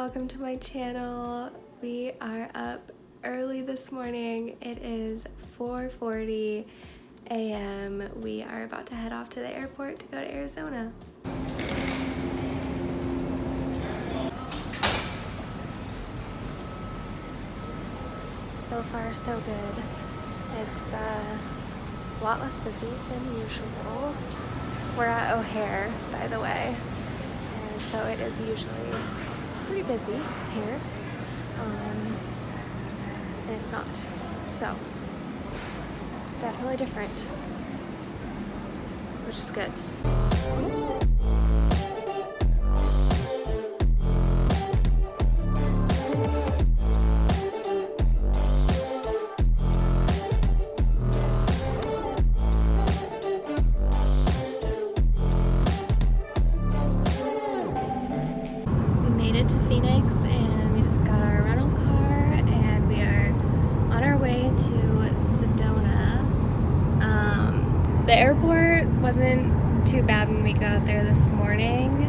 welcome to my channel. We are up early this morning. It is 4:40 a.m. We are about to head off to the airport to go to Arizona. So far so good. It's a lot less busy than usual. We're at O'Hare, by the way, and so it is usually pretty busy here, and it's not. So it's definitely different, which is good. To Phoenix, and we just got our rental car and we are on our way to Sedona. The airport wasn't too bad when we got there this morning.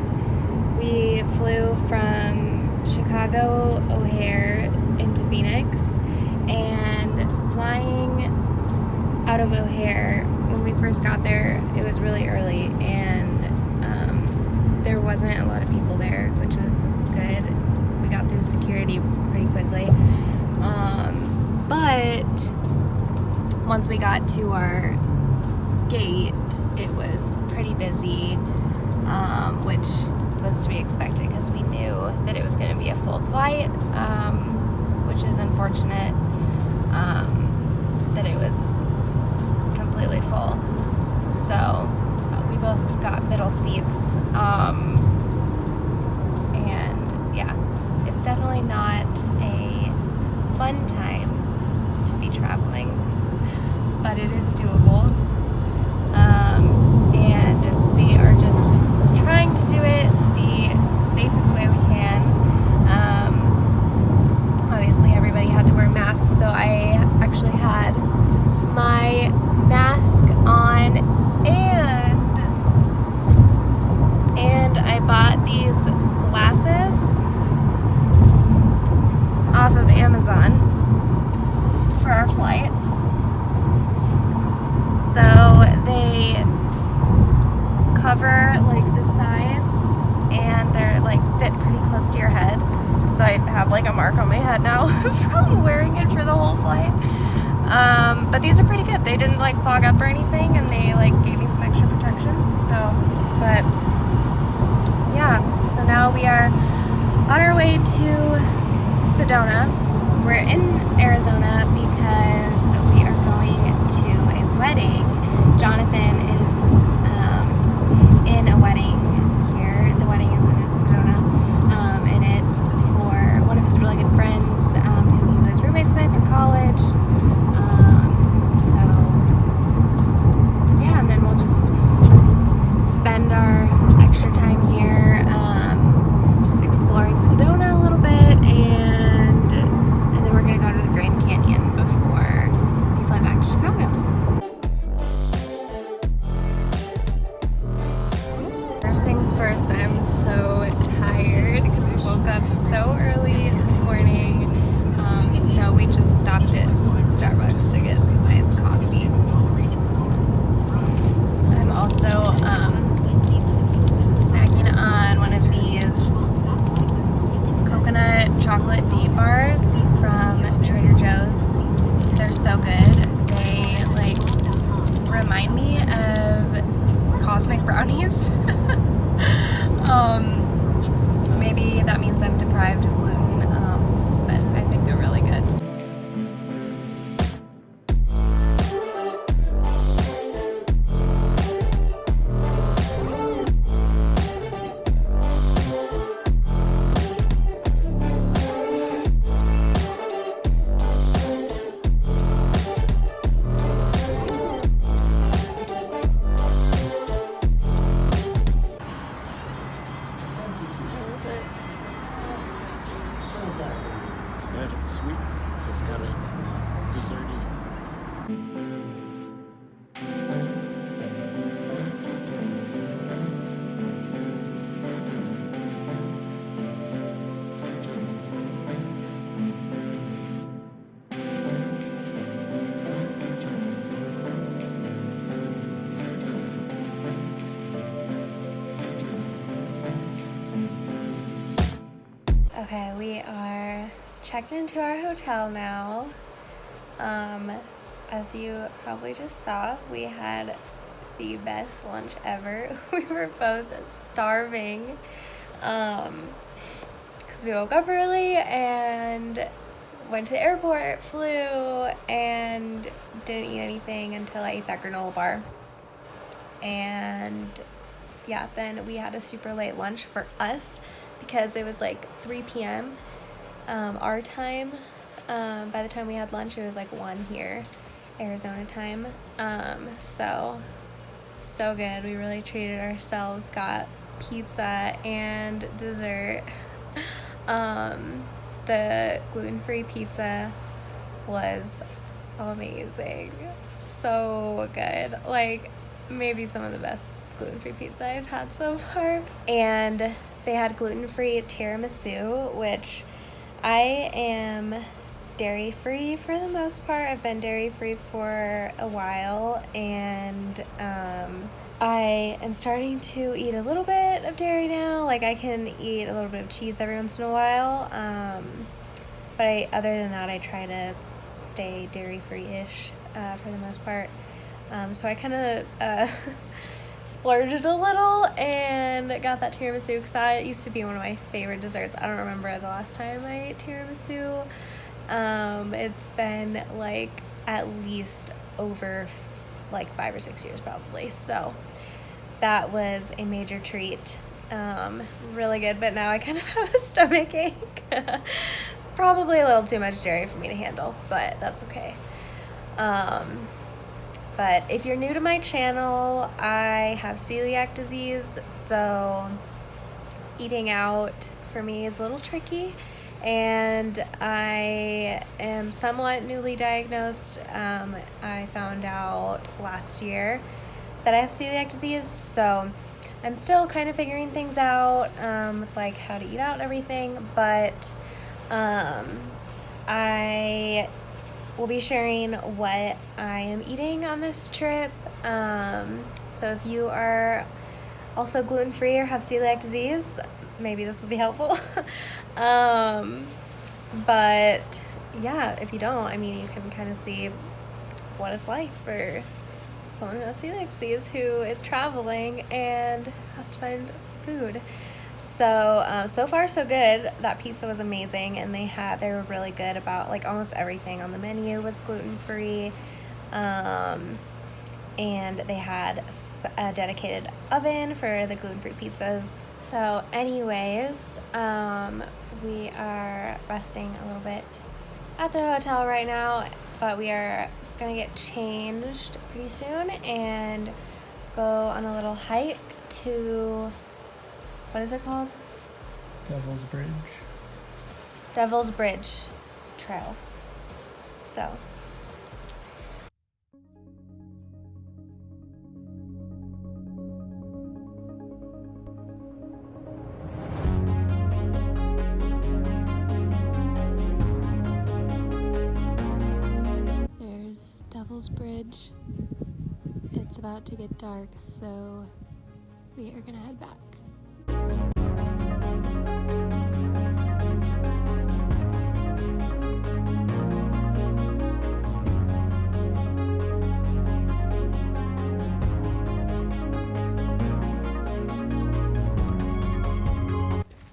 We flew from Chicago O'Hare into Phoenix, and flying out of O'Hare, when we first got there, it was really early and there wasn't a lot of people there, which was good. We got through security pretty quickly. But once we got to our gate, it was pretty busy, which was to be expected because we knew that it was going to be a full flight, which is unfortunate that it was completely full. So we both got middle seats, and yeah, it's definitely not a fun time to be traveling, but it is doable, and we are just trying to do it the safest way we can. Obviously everybody had to wear masks, so I actually had my mask on, and I bought these glasses off of Amazon for our flight. So they cover like the sides, and they're like fit pretty close to your head. So I have like a mark on my head now from wearing it for the whole flight. But these are pretty good. They didn't like fog up or anything, and they like gave me some extra protection. So, but yeah, so now we are on our way to Sedona. We're in Arizona because we are going to a wedding. Jonathan is in a wedding here. The wedding is in Sedona, and it's for one of his really good friends who he was roommates with in college. So yeah, and then we'll just spend our extra time here, just exploring Sedona a little bit, and then we're gonna go to the Grand Canyon before we fly back to Chicago. First things first, I'm so tired because we woke up so early this morning, so we just stopped at Starbucks to get some iced coffee. I'm also snacking on one of these coconut chocolate deep bars from Trader Joe's. They're so good. They like remind me of cosmic brownies. Maybe that means I'm deprived of gluten, but I think they're really good. Okay, we are checked into our hotel now. As you probably just saw, we had the best lunch ever. We were both starving because we woke up early and went to the airport, flew, and didn't eat anything until I ate that granola bar. And yeah, then we had a super late lunch for us because it was like 3 p.m. Our time. By the time we had lunch, it was like 1 here, Arizona time. So good. We really treated ourselves. Got pizza and dessert. The gluten-free pizza was amazing. So good. Like, maybe some of the best gluten-free pizza I've had so far. And they had gluten-free tiramisu, which I am dairy-free for the most part. I've been dairy-free for a while, and I am starting to eat a little bit of dairy now. Like, I can eat a little bit of cheese every once in a while, but other than that, I try to stay dairy-free-ish for the most part. So I kind of splurged a little and got that tiramisu because that used to be one of my favorite desserts. I don't remember the last time I ate tiramisu. It's been like at least over like 5 or 6 years probably. So that was a major treat. Really good, but now I kind of have a stomach ache. Probably a little too much dairy for me to handle, but that's okay. But if you're new to my channel, I have celiac disease, so eating out for me is a little tricky, and I am somewhat newly diagnosed. I found out last year that I have celiac disease, so I'm still kind of figuring things out, with like how to eat out and everything, but I will be sharing what I am eating on this trip. So if you are also gluten-free or have celiac disease, maybe this will be helpful. But yeah, if you don't, I mean, you can kind of see what it's like for someone who has celiac disease who is traveling and has to find food. So, so far so good. That pizza was amazing, and they were really good about like almost everything on the menu was gluten-free. And they had a dedicated oven for the gluten-free pizzas. So anyways, we are resting a little bit at the hotel right now, but we are gonna get changed pretty soon and go on a little hike to, what is it called? Devil's Bridge. Devil's Bridge Trail. So. There's Devil's Bridge. It's about to get dark, so we are gonna head back.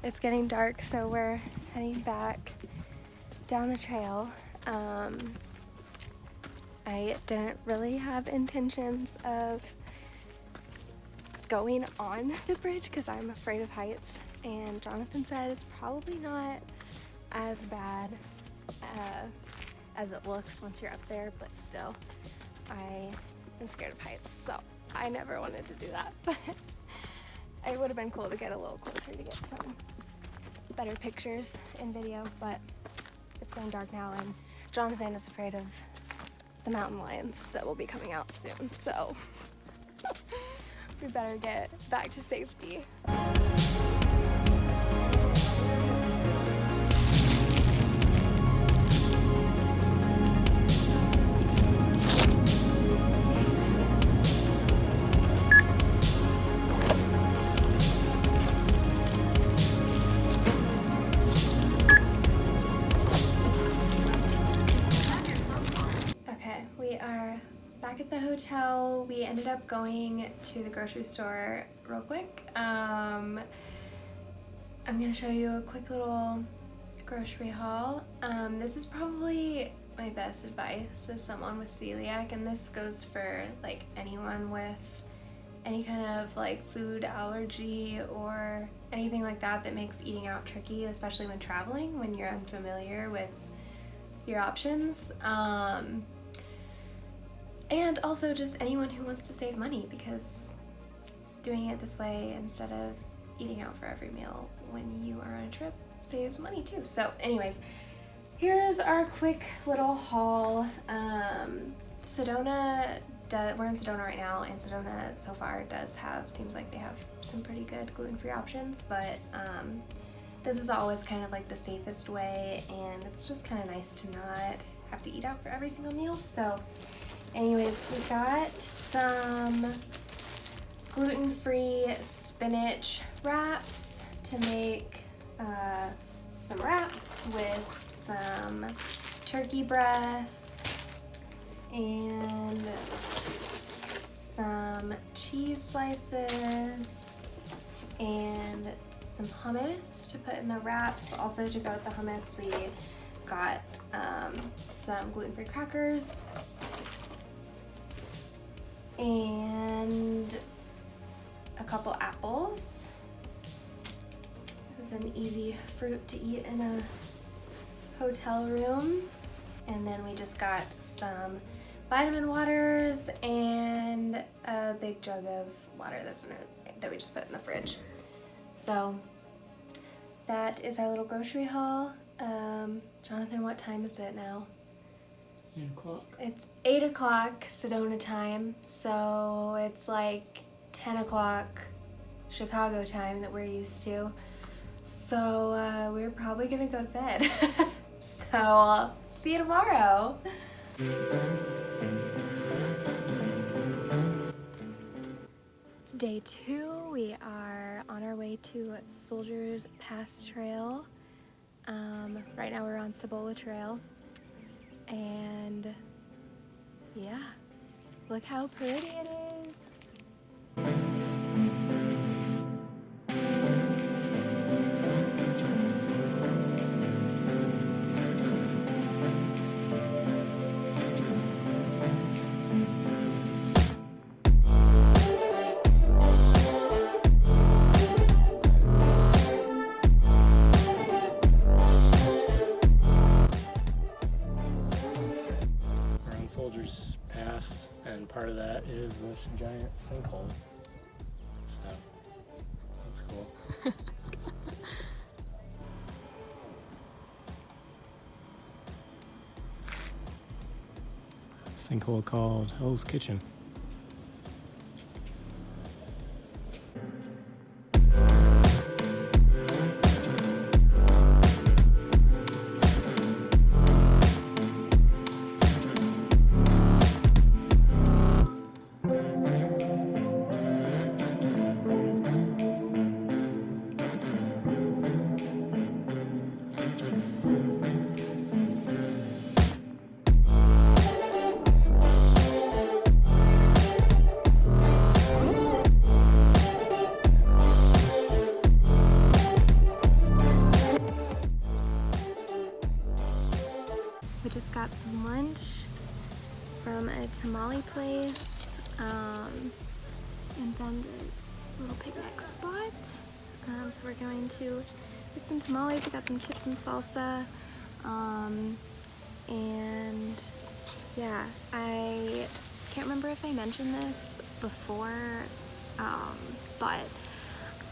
It's getting dark, so we're heading back down the trail. I didn't really have intentions of going on the bridge because I'm afraid of heights, and Jonathan said it's probably not as bad as it looks once you're up there, but still, I am scared of heights, so I never wanted to do that, but it would have been cool to get a little closer to get some better pictures and video, but it's getting dark now, and Jonathan is afraid of the mountain lions that will be coming out soon, so we better get back to safety. hotel, we ended up going to the grocery store real quick. I'm gonna show you a quick little grocery haul. This is probably my best advice as someone with celiac, and this goes for like anyone with any kind of like food allergy or anything like that that makes eating out tricky, especially when traveling, when you're unfamiliar with your options. And also just anyone who wants to save money, because doing it this way instead of eating out for every meal when you are on a trip saves money too. So anyways, here's our quick little haul. Sedona, we're in Sedona right now, and Sedona so far seems like they have some pretty good gluten-free options, but this is always kind of like the safest way, and it's just kind of nice to not have to eat out for every single meal. So anyways, we got some gluten-free spinach wraps to make some wraps with some turkey breast and some cheese slices and some hummus to put in the wraps. Also, to go with the hummus, we got some gluten-free crackers and a couple apples. It's an easy fruit to eat in a hotel room. And then we just got some vitamin waters and a big jug of water that we just put in the fridge. So that is our little grocery haul. Jonathan, what time is it now? 8 o'clock. It's 8 o'clock Sedona time, so it's like 10 o'clock Chicago time that we're used to. So we're probably gonna go to bed. So I'll see you tomorrow. It's day 2. We are on our way to Soldiers Pass Trail. Right now we're on Cibola Trail. And yeah, look how pretty it is. Soldiers Pass, and part of that is this giant sinkhole. So that's cool. Sinkhole called Hell's Kitchen. We just got some lunch from a tamale place, and then a little picnic spot. So we're going to get some tamales. We got some chips and salsa, and yeah, I can't remember if I mentioned this before, but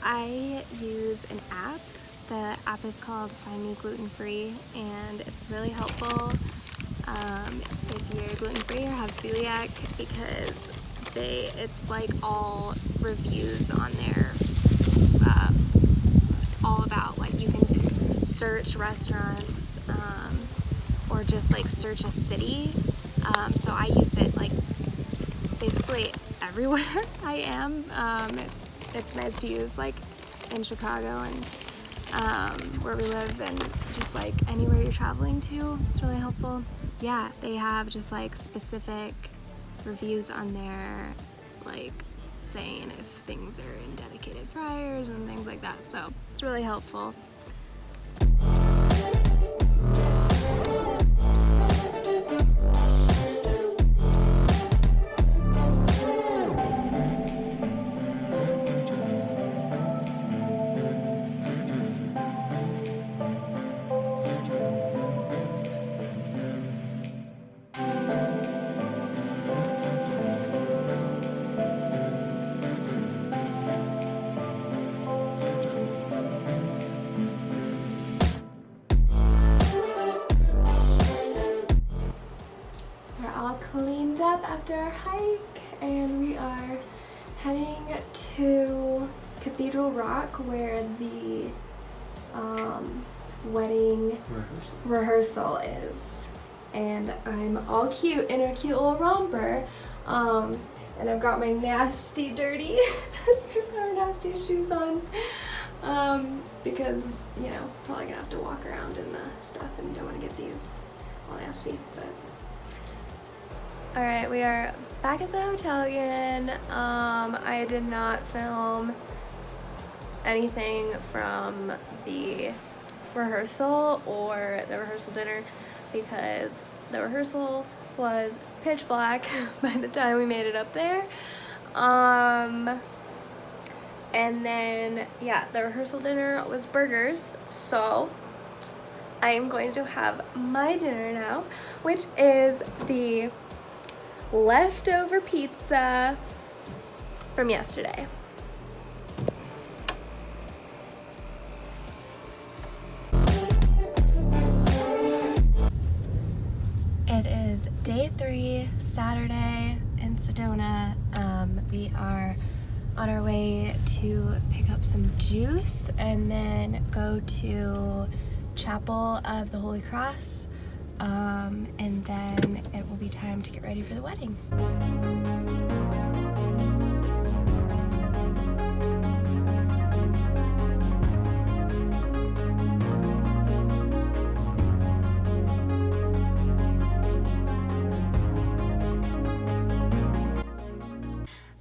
I use an app. The app is called Find Me Gluten Free, and it's really helpful if you're gluten free or have celiac, because it's like all reviews on there, all about, like, you can search restaurants or just like search a city. So I use it like basically everywhere I am. It's nice to use like in Chicago and where we live, and just like anywhere you're traveling to. It's really helpful. Yeah, they have just like specific reviews on there, like saying if things are in dedicated fryers and things like that, so it's really helpful. We're all cleaned up after our hike, and we are heading to Cathedral Rock where the wedding rehearsal is. And I'm all cute in a cute little romper, and I've got my nasty, dirty, our nasty shoes on, because, you know, probably gonna have to walk around in the stuff and don't want to get these all nasty, but. Alright, we are back at the hotel again. I did not film anything from the rehearsal or the rehearsal dinner because the rehearsal was pitch black by the time we made it up there. And then, yeah, the rehearsal dinner was burgers, so I am going to have my dinner now, which is the leftover pizza from yesterday. It is day 3, Saturday in Sedona. We are on our way to pick up some juice and then go to Chapel of the Holy Cross. And then it will be time to get ready for the wedding.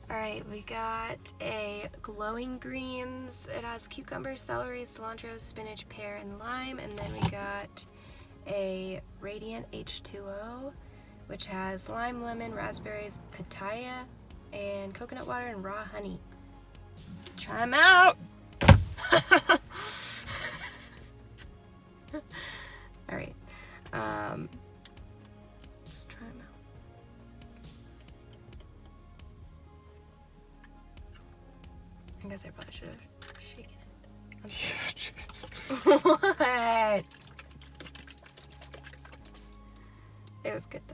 Alright, we got a glowing greens. It has cucumber, celery, cilantro, spinach, pear, and lime. And then we got a Radiant H2O, which has lime, lemon, raspberries, pitaya, and coconut water and raw honey. Let's try them out! Alright, let's try them out. I guess I probably should have shaken it. What? It was good though.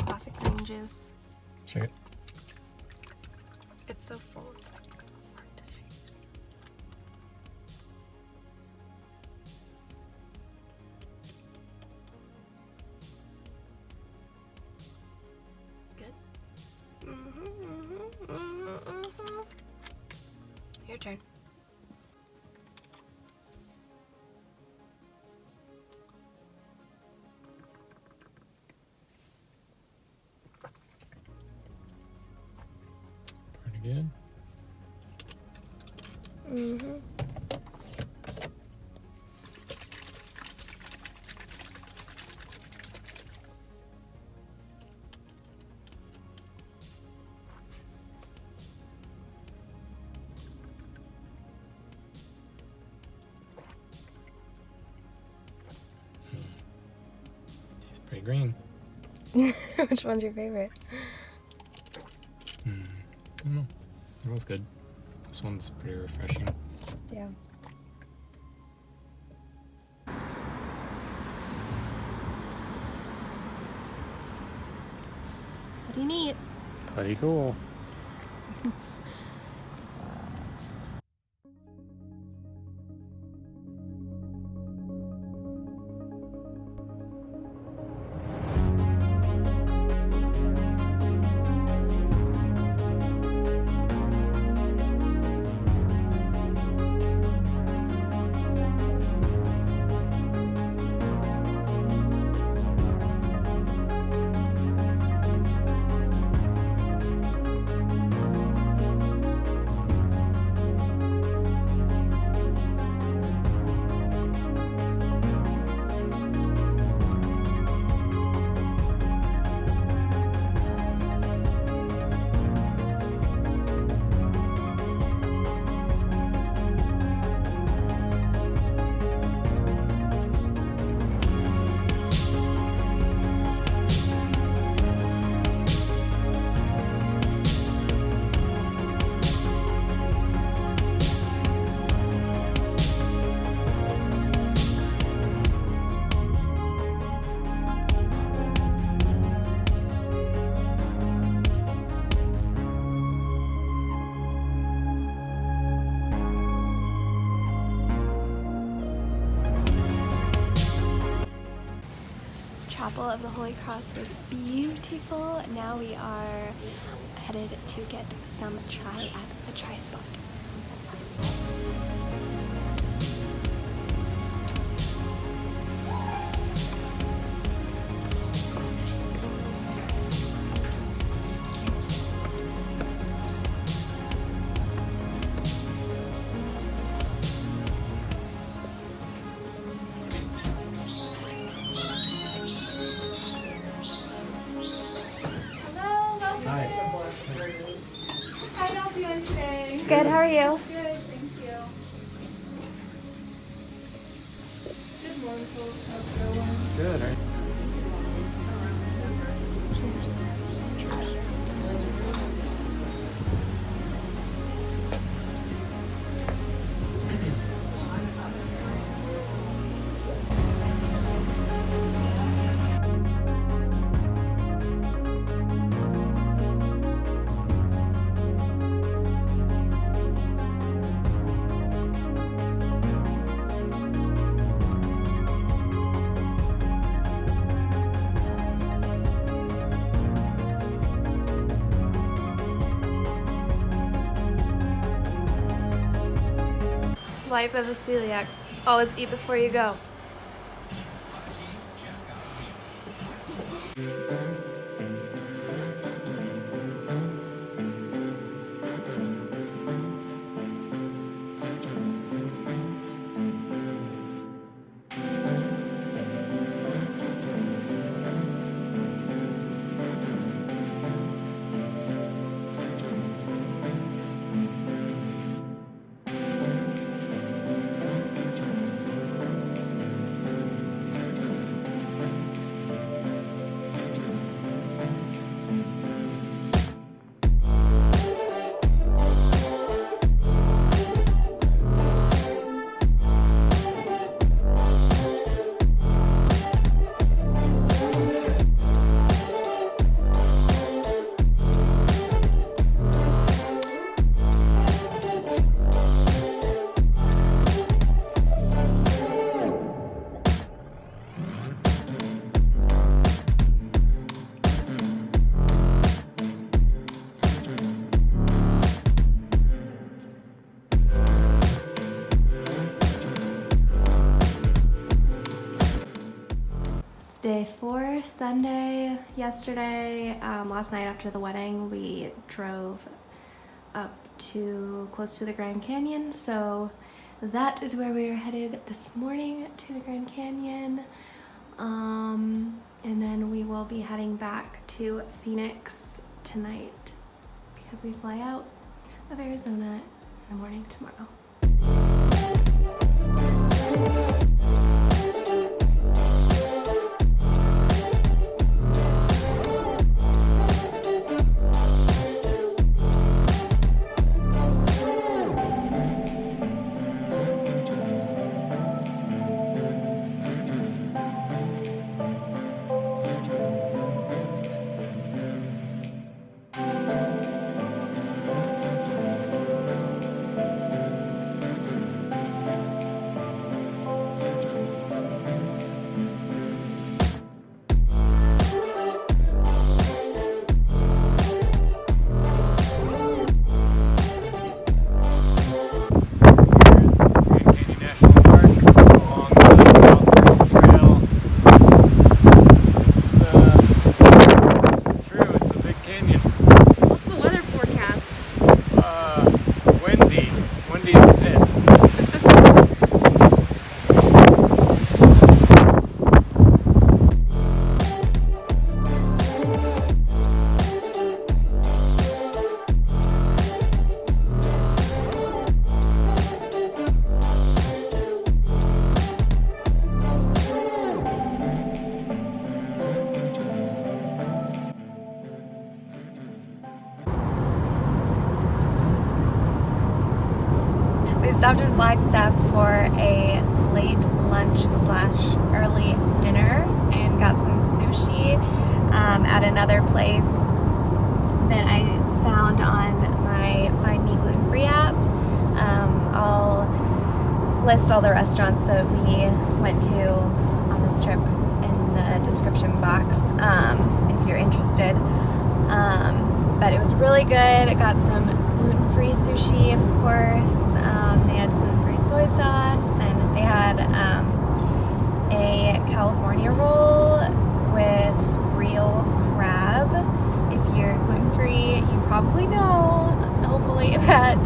Classic green juice. Check it. It's so full. It's like hard to shake. Good. Your turn. Pretty good. Tastes pretty green. Which one's your favorite? I don't know. It was good. This one's pretty refreshing. Yeah. What do you need? Pretty cool. Chapel of the Holy Cross was beautiful. Now we are headed to get some chai at the chai spot. Good, how are you? Good, thank you. Good morning, folks. How's it going? Good. Right? Life of a celiac. Always eat before you go. Day 4, Sunday. Yesterday, last night after the wedding, we drove up to close to the Grand Canyon, so that is where we are headed this morning, to the Grand Canyon. And then we will be heading back to Phoenix tonight because we fly out of Arizona in the morning tomorrow. We stopped in Flagstaff for a late lunch slash early dinner and got some sushi at another place that I found on my Find Me Gluten Free app. I'll list all the restaurants that we went to on this trip in the description box if you're interested. But it was really good. I got some gluten-free sushi, of course. They had gluten-free soy sauce, and they had a California roll with real crab. If you're gluten-free, you probably know, hopefully, that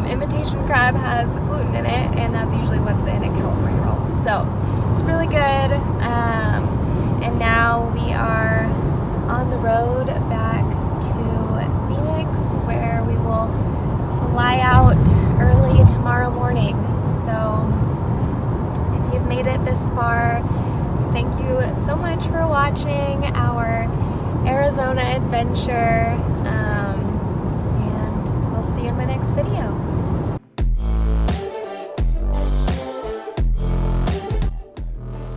imitation crab has gluten in it, and that's usually what's in a California roll. So it's really good. And now we are on the road back to Phoenix, where we will fly out early tomorrow morning. So if you've made it this far, thank you so much for watching our Arizona adventure, and we'll see you in my next video.